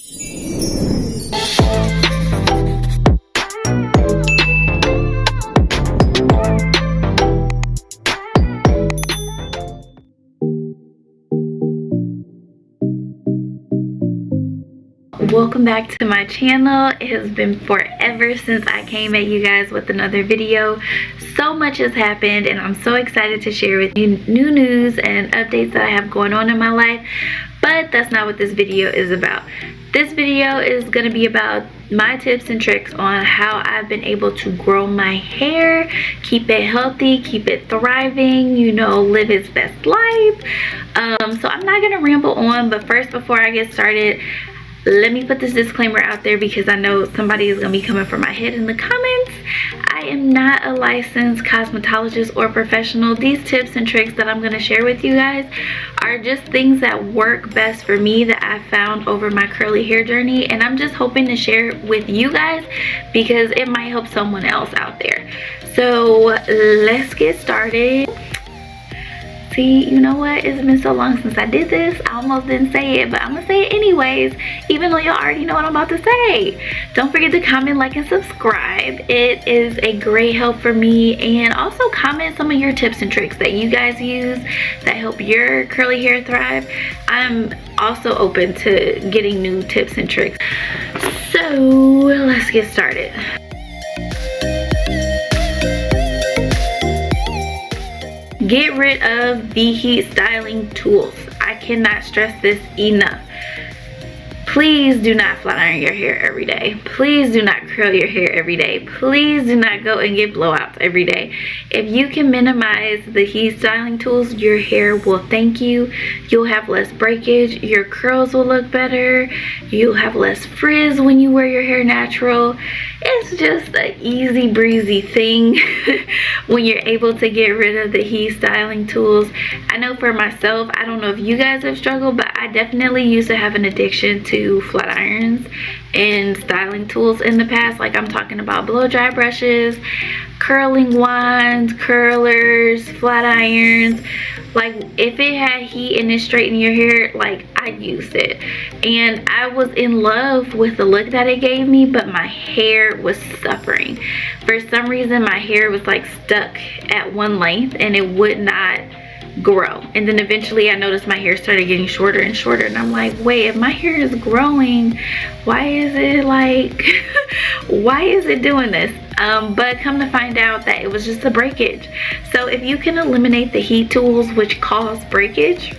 Welcome back to my channel. It has been forever since I came at you guys with another video. So much has happened and I'm so excited to share with you new news and updates that I have going on in my life, but that's not what this video is about. This video is going to be about my tips and tricks on how I've been able to grow my hair, keep it healthy, keep it thriving, you know, live its best life. So I'm not going to ramble on, but first, before I get started, let me put this disclaimer out there because I know somebody is going to be coming for my head in the comments. I am not a licensed cosmetologist or professional. These tips and tricks that I'm going to share with you guys are just things that work best for me that I found over my curly hair journey, and I'm just hoping to share it with you guys because it might help someone else out there. So let's get started. See, you know what? It's been so long since I did this. I almost didn't say it, but I'm gonna say it anyways, even though y'all already know what I'm about to say. Don't forget to comment, like, and subscribe. It is a great help for me. And also comment some of your tips and tricks that you guys use that help your curly hair thrive. I'm also open to getting new tips and tricks. So let's get started. Get rid of the heat styling tools. I cannot stress this enough. Please do not flat iron your hair every day. Please do not curl your hair every day. Please do not go and get blowouts every day. If you can minimize the heat styling tools, your hair will thank you. You'll have less breakage. Your curls will look better. You'll have less frizz when you wear your hair natural. It's just an easy breezy thing when you're able to get rid of the heat styling tools. I know for myself, I don't know if you guys have struggled, but I definitely used to have an addiction to flat irons and styling tools in the past. Like, I'm talking about blow dry brushes, curling wands, curlers, flat irons. Like, if it had heat and it straightened your hair, like, I used it. And I was in love with the look that it gave me, but my hair was suffering. For some reason, my hair was like stuck at one length and it would not grow. And then eventually I noticed my hair started getting shorter and shorter, and I'm like, wait, if my hair is growing, why is it like why is it doing this? But come to find out that it was just a breakage. So if you can eliminate the heat tools which cause breakage,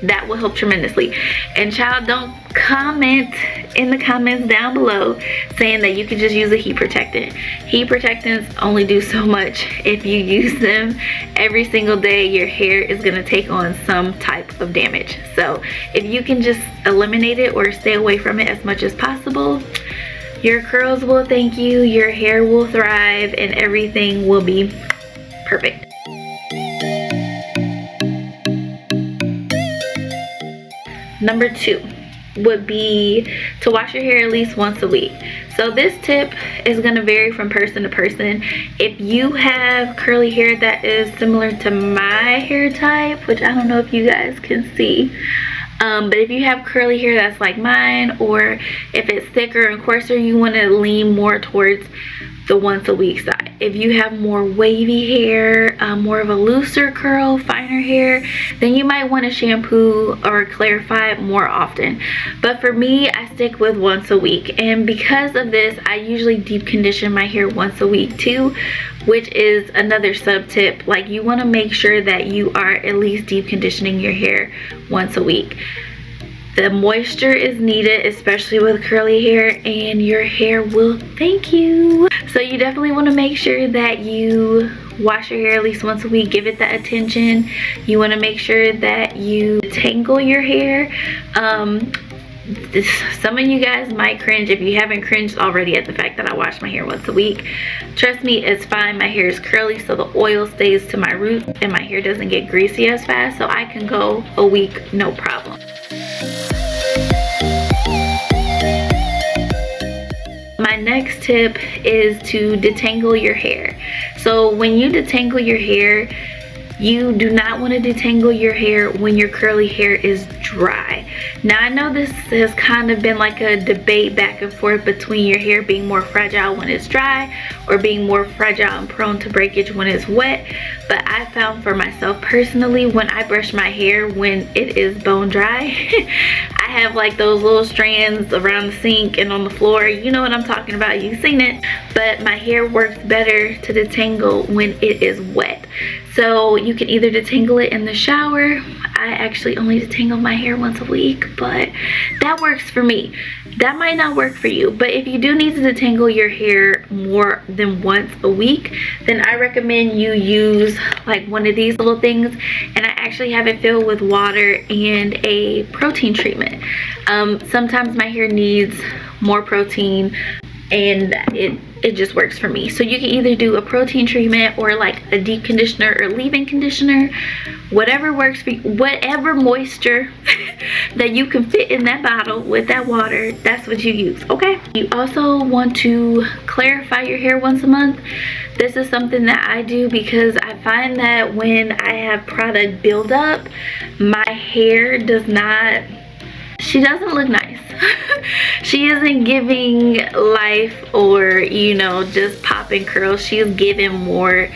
that will help tremendously. And child, don't comment in the comments down below saying that you can just use a heat protectant. Heat protectants only do so much. If you use them every single day, your hair is going to take on some type of damage. So if you can just eliminate it or stay away from it as much as possible, your curls will thank you, your hair will thrive, and everything will be perfect. Number 2 would be to wash your hair at least once a week. So this tip is going to vary from person to person. If you have curly hair that is similar to my hair type, which I don't know if you guys can see, but if you have curly hair that's like mine, or if it's thicker and coarser, you want to lean more towards the once a week side. If you have more wavy hair, more of a looser curl, finer hair, then you might want to shampoo or clarify more often. But for me, I stick with once a week, and because of this, I usually deep condition my hair once a week too, which is another sub tip. Like, you want to make sure that you are at least deep conditioning your hair once a week. The moisture is needed, especially with curly hair, and your hair will thank you. So you definitely want to make sure that you wash your hair at least once a week. Give it that attention. You want to make sure that you tangle your hair. Some of you guys might cringe if you haven't cringed already at the fact that I wash my hair once a week. Trust me, it's fine. My hair is curly, so the oil stays to my roots and my hair doesn't get greasy as fast, so I can go a week no problem. My next tip is to detangle your hair. So when you detangle your hair, You do not want to detangle your hair when your curly hair is dry. Now I know this has kind of been like a debate back and forth between your hair being more fragile when it's dry or being more fragile and prone to breakage when it's wet, but I found for myself personally, when I brush my hair when it is bone dry, I have like those little strands around the sink and on the floor. You know what I'm talking about, you've seen it. But my hair works better to detangle when it is wet. So you can either detangle it in the shower. I actually only detangle my hair once a week, but that works for me. That might not work for you, but if you do need to detangle your hair more than once a week, then I recommend you use like one of these little things, and I actually have it filled with water and a protein treatment. Sometimes my hair needs more protein, and it just works for me. So you can either do a protein treatment or like a deep conditioner or leave-in conditioner, whatever works for you, whatever moisture that you can fit in that bottle with that water, that's what you use, okay? You also want to clarify your hair once a month. This is something that I do because I find that when I have product buildup, my hair does not, she doesn't look nice. She isn't giving life or, you know, just popping curls. She's giving more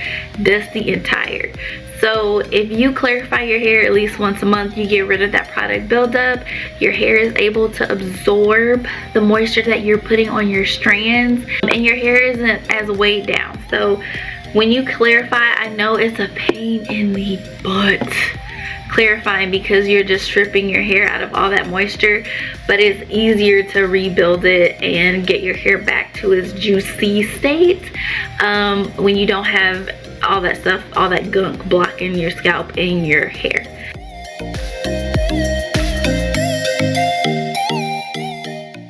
dusty and tired. So if you clarify your hair at least once a month, you get rid of that product buildup. Your hair is able to absorb the moisture that you're putting on your strands, and your hair isn't as weighed down. So when you clarify, I know it's a pain in the butt clarifying because you're just stripping your hair out of all that moisture, but it's easier to rebuild it and get your hair back to its juicy state when you don't have all that stuff, all that gunk blocking your scalp and your hair.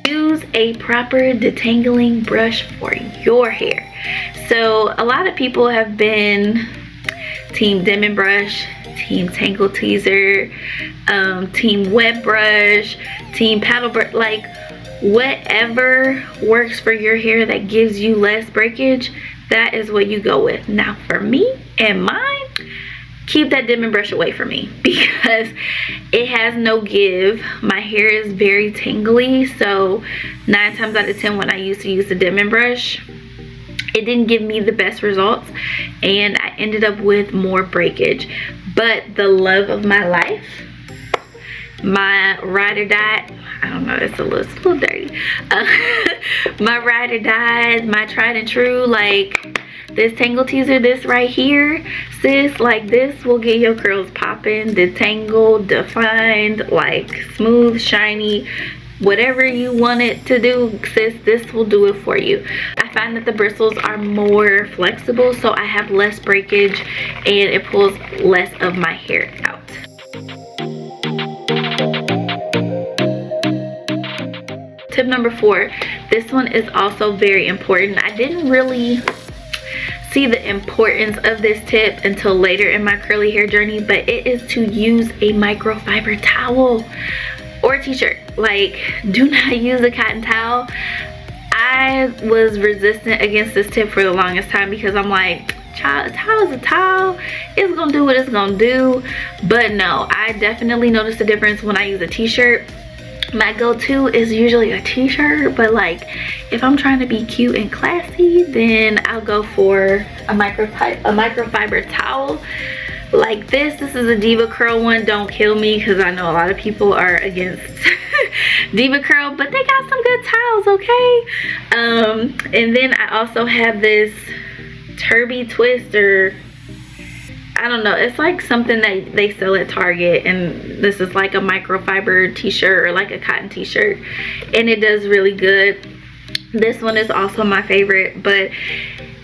Use a proper detangling brush for your hair. So a lot of people have been team Demon brush, team Tangle Teaser, team Wet brush, team paddle brush, like whatever works for your hair that gives you less breakage, that is what you go with. Now for me and mine, keep that Demon brush away from me because it has no give. My hair is very tingly, so 9 times out of 10 when I used to use the Demon brush, it didn't give me the best results and I ended up with more breakage. But the love of my life, my ride or die, I don't know, it's a little dirty. My ride or die, my tried and true, like this Tangle Teaser, this right here, sis, like this will get your curls popping, detangled, defined, like smooth, shiny, whatever you want it to do, sis, this will do it for you. I find that the bristles are more flexible, so I have less breakage and it pulls less of my hair out. Tip number 4, this one is also very important. I didn't really see the importance of this tip until later in my curly hair journey, but it is to use a microfiber towel or a t-shirt. Like, do not use a cotton towel. I was resistant against this tip for the longest time because I'm like, child, a towel is a towel, it's gonna do what it's gonna do. But no, I definitely noticed a difference when I use a t-shirt. My go-to is usually a t-shirt, but like if I'm trying to be cute and classy, then I'll go for a microfiber towel like this. This is a Diva Curl one. Don't kill me because I know a lot of people are against Diva Curl, but they got some good towels, okay? And then I also have this Turby Twist, or I don't know, it's like something that they sell at Target, and this is like a microfiber t-shirt or like a cotton t-shirt, and it does really good. This one is also my favorite, but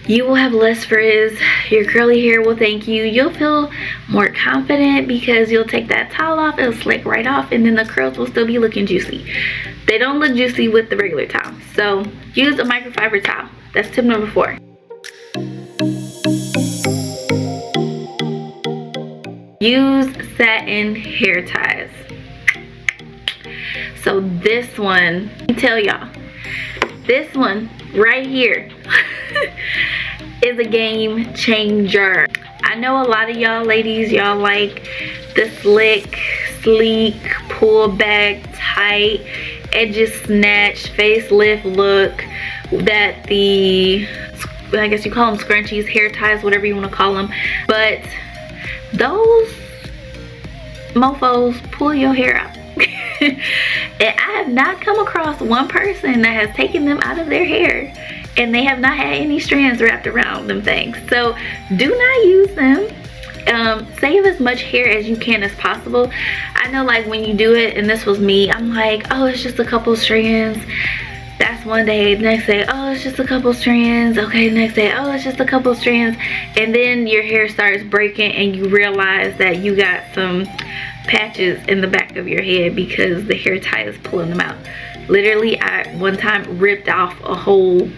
you will have less frizz, your curly hair will thank you, you'll feel more confident because you'll take that towel off, it'll slick right off, and then the curls will still be looking juicy. They don't look juicy with the regular towel, so use a microfiber towel. That's tip number 4. Use satin hair ties. So this one, let me tell y'all, this one right here is a game changer. I know a lot of y'all ladies, y'all like the slick, sleek, pull back, tight, edges snatched, facelift look that the, I guess you call them scrunchies, hair ties, whatever you want to call them. But those mofos pull your hair out. And I have not come across one person that has taken them out of their hair and they have not had any strands wrapped around them things. So do not use them. Save as much hair as you can as possible. I know, like, when you do it, and this was me, I'm like, oh, it's just a couple strands. That's one day. Next day, oh, it's just a couple strands. Okay, next day, oh, it's just a couple strands. And then your hair starts breaking and you realize that you got some patches in the back of your head because the hair tie is pulling them out. Literally, I one time ripped off a whole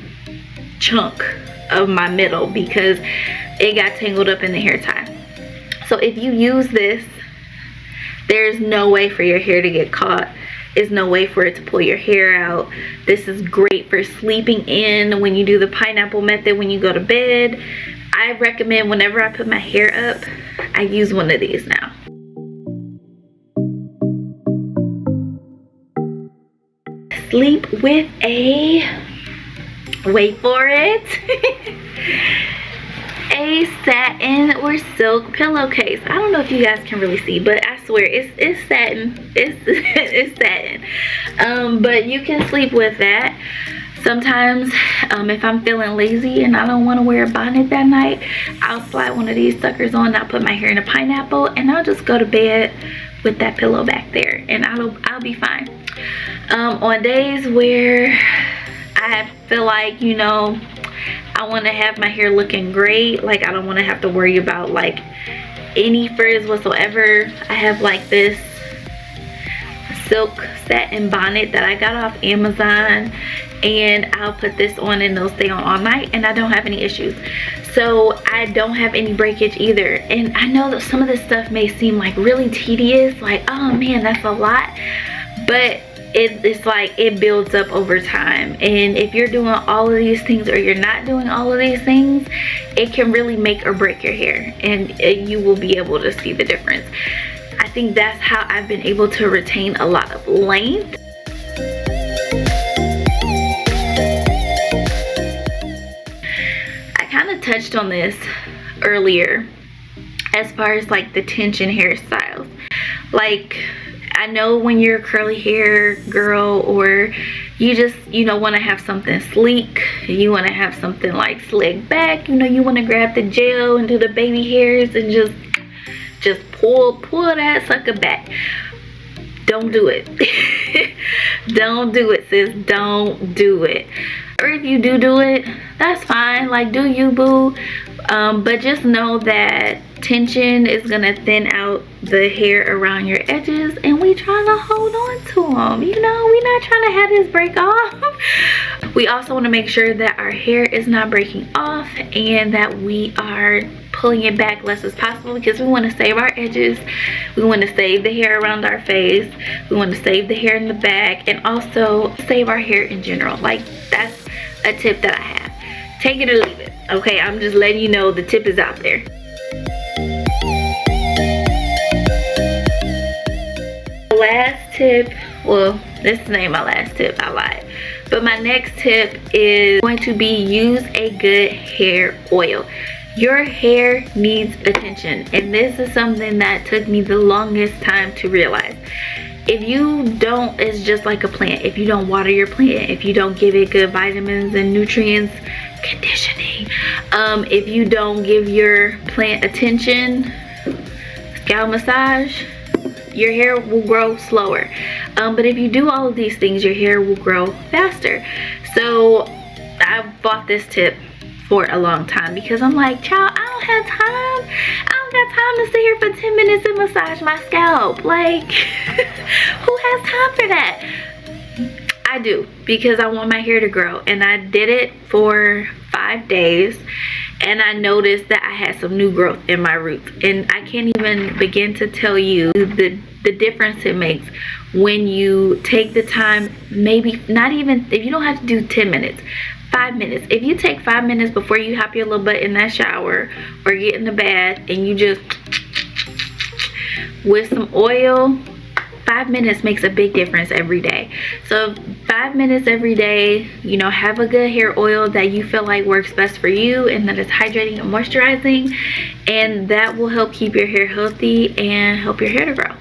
chunk of my middle because it got tangled up in the hair tie. So if you use this, there's no way for your hair to get caught. There's no way for it to pull your hair out. This is great for sleeping in when you do the pineapple method when you go to bed. I recommend whenever I put my hair up, I use one of these now. Sleep with a, wait for it, a satin or silk pillowcase. I don't know if you guys can really see, but I swear it's satin. It's satin. But you can sleep with that. Sometimes if I'm feeling lazy and I don't want to wear a bonnet that night, I'll slide one of these suckers on. I'll put my hair in a pineapple and I'll just go to bed with that pillow back there and I'll be fine. On days where I feel like, you know, I want to have my hair looking great, like I don't want to have to worry about like any frizz whatsoever, I have like this silk satin bonnet that I got off Amazon, and I'll put this on and it'll stay on all night and I don't have any issues. So I don't have any breakage either. And I know that some of this stuff may seem like really tedious, like, oh man, that's a lot, but it's like it builds up over time. And if you're doing all of these things or you're not doing all of these things, it can really make or break your hair, and you will be able to see the difference. I think that's how I've been able to retain a lot of length. I kind of touched on this earlier as far as like the tension hairstyles. Like, I know when you're a curly hair girl, or you just, you know, want to have something sleek, you want to have something like slick back, you know, you want to grab the gel and do the baby hairs and just pull that sucker back. Don't do it. Don't do it, sis. Don't do it. Or if you do it, that's fine, like, do you, boo. But just know that tension is gonna thin out the hair around your edges, and we trying to hold on to them, you know, we not trying to have this break off. We also want to make sure that our hair is not breaking off and that we are pulling it back less as possible, because we want to save our edges, we want to save the hair around our face, we want to save the hair in the back, and also save our hair in general. Like, that's a tip that I have. Take it or leave it, okay? I'm just letting you know the tip is out there. Last tip, well, this ain't my last tip, I lied, but my next tip is going to be use a good hair oil. Your hair needs attention, and this is something that took me the longest time to realize. If you don't, it's just like a plant. If you don't water your plant, if you don't give it good vitamins and nutrients, conditioning, if you don't give your plant attention, scalp massage, your hair will grow slower. But if you do all of these things, your hair will grow faster. So I bought this tip for a long time because I'm like, child, I don't have time. I don't got time to sit here for 10 minutes and massage my scalp. Like, who has time for that? I do, because I want my hair to grow. And I did it for 5 days, and I noticed that I had some new growth in my roots, and I can't even begin to tell you the difference it makes when you take the time. Maybe not even, if you don't have to do 10 minutes, 5 minutes. If you take 5 minutes before you hop your little butt in that shower or get in the bath and you just with some oil, 5 minutes makes a big difference every day. So 5 minutes every day, you know, have a good hair oil that you feel like works best for you and that is hydrating and moisturizing, and that will help keep your hair healthy and help your hair to grow.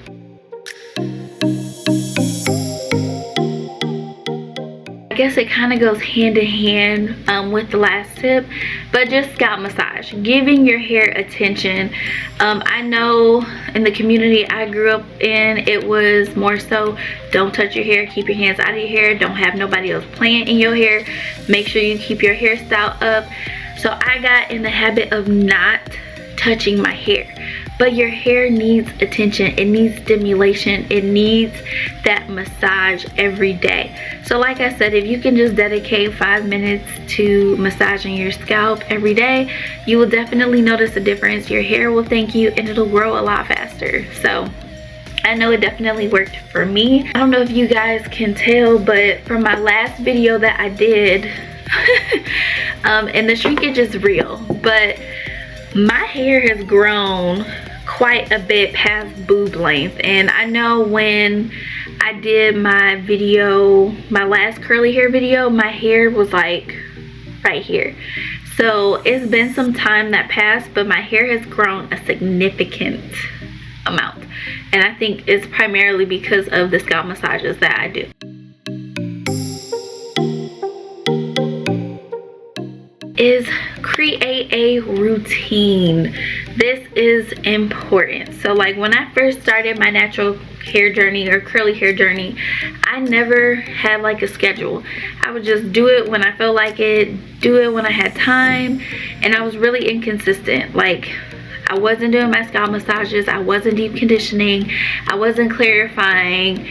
I guess it kind of goes hand in hand with the last tip, but just scalp massage, giving your hair attention. I know in the community I grew up in, it was more so don't touch your hair, keep your hands out of your hair, don't have nobody else playing in your hair, make sure you keep your hairstyle up. So I got in the habit of not touching my hair. But your hair needs attention, it needs stimulation, it needs that massage every day. So like I said, if you can just dedicate 5 minutes to massaging your scalp every day, you will definitely notice a difference. Your hair will thank you and it'll grow a lot faster. So I know it definitely worked for me. I don't know if you guys can tell, but from my last video that I did, and the shrinkage is real, but my hair has grown quite a bit past boob length. And I know when I did my video, my last curly hair video, my hair was like right here. So it's been some time that passed, but my hair has grown a significant amount, and I think it's primarily because of the scalp massages that I do. Is create a routine. This is important. So like when I first started my natural hair journey or curly hair journey, I never had like a schedule. I would just do it when I felt like it, do it when I had time, and I was really inconsistent. Like I wasn't doing my scalp massages, I wasn't deep conditioning, I wasn't clarifying.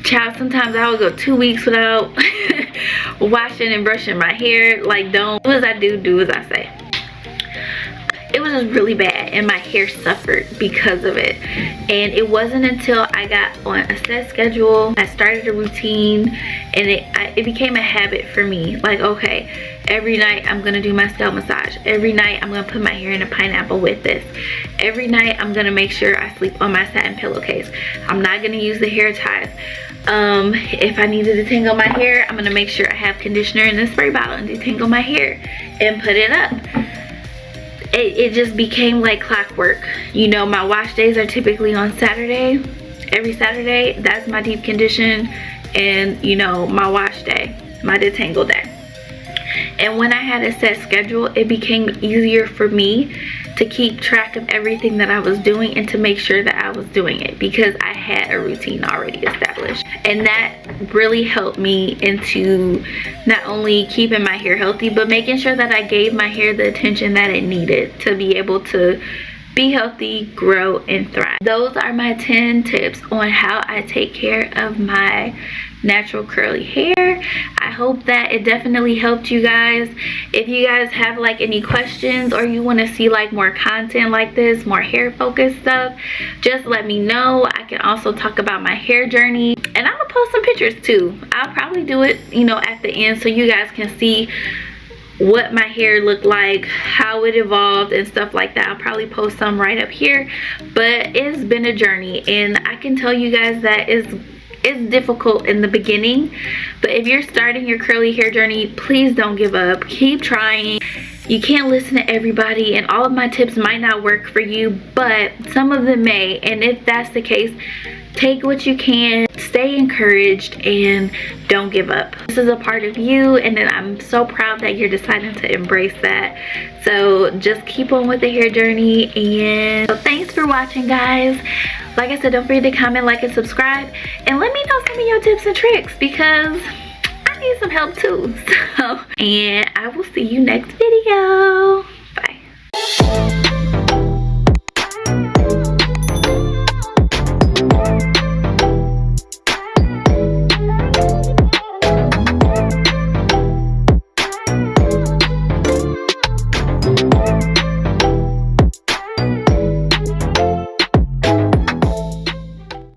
Child, sometimes I would go 2 weeks without washing and brushing my hair. Like, don't do as I do, do as I say. It was just really bad and my hair suffered because of it. And it wasn't until I got on a set schedule, I started a routine, and it became a habit for me. Like, okay, every night I'm gonna do my scalp massage. Every night I'm gonna put my hair in a pineapple with this. Every night I'm gonna make sure I sleep on my satin pillowcase. I'm not gonna use the hair ties. If I need to detangle my hair, I'm gonna make sure I have conditioner in the spray bottle and detangle my hair and put it up. It just became like clockwork. You know, my wash days are typically on Saturday. Every Saturday, that's my deep condition, and you know, my wash day, my detangle day. And when I had a set schedule, it became easier for me to keep track of everything that I was doing and to make sure that I was doing it, because I had a routine already established. And that really helped me into not only keeping my hair healthy, but making sure that I gave my hair the attention that it needed to be able to be healthy, grow, and thrive. Those are my 10 tips on how I take care of my natural curly hair. I hope that it definitely helped you guys. If you guys have like any questions or you want to see like more content like this, more hair focused stuff, just let me know. I can also talk about my hair journey, and I'm gonna post some pictures too. I'll probably do it, you know, at the end so you guys can see what my hair looked like, how it evolved and stuff like that. I'll probably post some right up here. But it's been a journey, and I can tell you guys that it's difficult in the beginning, but if you're starting your curly hair journey, please don't give up. Keep trying. You can't listen to everybody, and all of my tips might not work for you, but some of them may. And if that's the case, take what you can, stay encouraged, and don't give up. This is a part of you, and then I'm so proud that you're deciding to embrace that. So just keep on with the hair journey. And so thanks for watching, guys. Like I said, don't forget to comment, like, and subscribe, and let me know some of your tips and tricks, because I need some help too. So, and I will see you next video.